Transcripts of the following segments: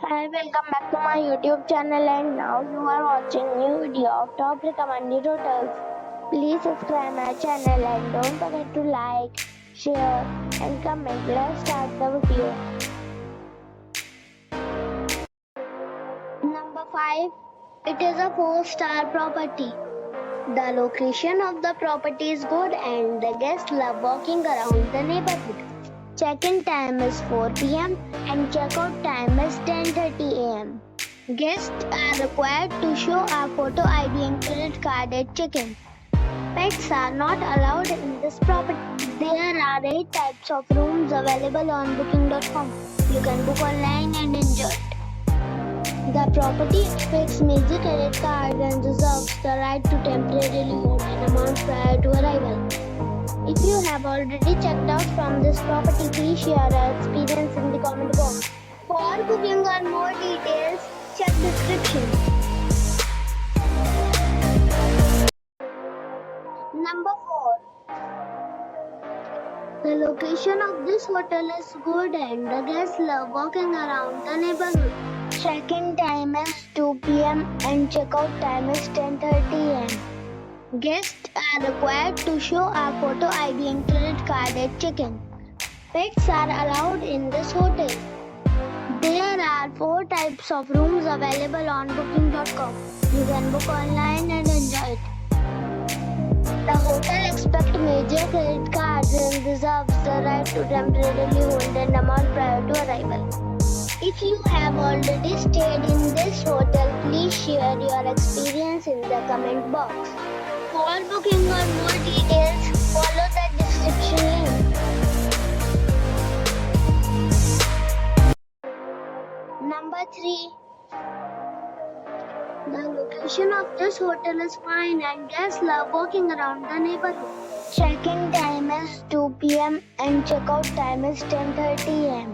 Hi, welcome back to my YouTube channel and now you are watching new video of top recommended hotels. Please subscribe my channel and don't forget to like, share and comment. Let's start the video. Number 5. It is a 4-star property. The location of the property is good and the guests love walking around the neighborhood. Check-in time is 4 p.m. and check-out time is 10:30 a.m. Guests are required to show a photo ID and credit card at check-in. Pets are not allowed in this property. There are 8 types of rooms available on booking.com. You can book online and enjoy it. The property expects major credit cards and reserves the right to temporarily hold an amount prior to arrival. If you have already checked out from this property, please share your experience in the comment box. For booking or more details, check description. Number 4. The location of this hotel is good and the guests love walking around the neighborhood. Check-in time is 2 p.m. and check-out time is 10:30 a.m. Guests are required to show a photo ID and credit card at check-in. Pets are allowed in this hotel. There are 4 types of rooms available on booking.com. You can book online and enjoy it. The hotel expects major credit cards and reserves the right to temporarily hold an amount prior to arrival. If you have already stayed in this hotel, please share your experience in the comment box. For booking or more details, follow the description link. Number 3. The location of this hotel is fine and guests love walking around the neighborhood. Check-in time is 2 p.m. and check-out time is 10:30 a.m.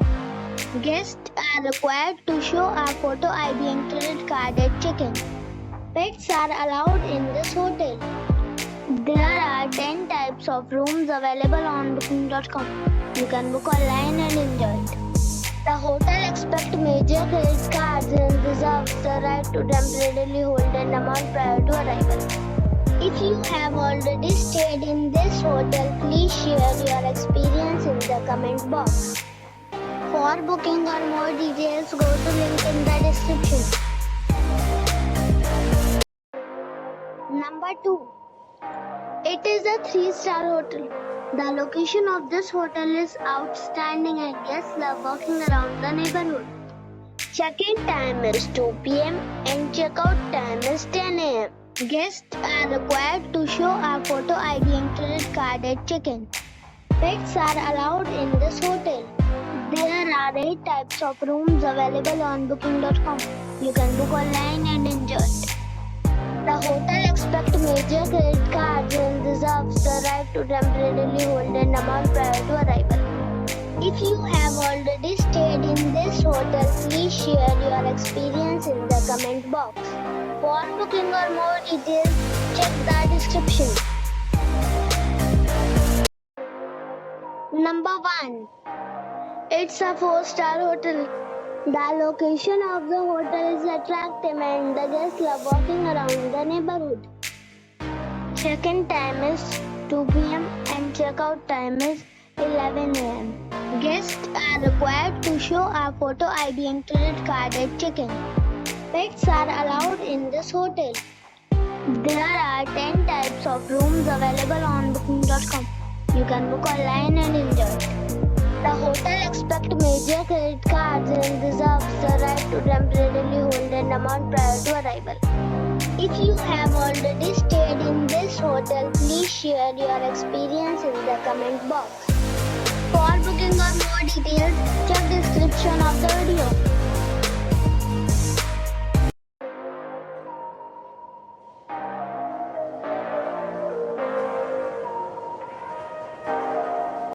Guests are required to show a photo ID and credit card at check-in. Pets are allowed in this hotel. There are 10 types of rooms available on booking.com. You can book online and enjoy it. The hotel expects major credit cards and reserves the right to temporarily hold an amount prior to arrival. If you have already stayed in this hotel, please share your experience in the comment box. For booking or more details, go to link in the description. Number 2. It is a 3-star hotel. The location of this hotel is outstanding and guests love walking around the neighborhood. Check-in time is 2 p.m. and check-out time is 10 a.m. Guests are required to show a photo ID and credit card at check-in. Pets are allowed in this hotel. There are 8 types of rooms available on booking.com. You can book online and enjoy it. The hotel expects major credit cards and reserves the right to temporarily hold an amount prior to arrival. If you have already stayed in this hotel, please share your experience in the comment box. For booking or more details, check the description. Number 1. It's a 4-star hotel. The location of the hotel is attractive and the guests love walking around the neighborhood. Check-in time is 2 p.m. and check-out time is 11 a.m. Guests are required to show a photo ID and credit card at check-in. Pets are allowed in this hotel. There are 10 types of rooms available on booking.com. You can book online and enjoy it. The hotel expects major credit cards and reserves the right to temporarily hold an amount prior to arrival. If you have already stayed in this hotel, please share your experience in the comment box. For booking or more details, check description of the video.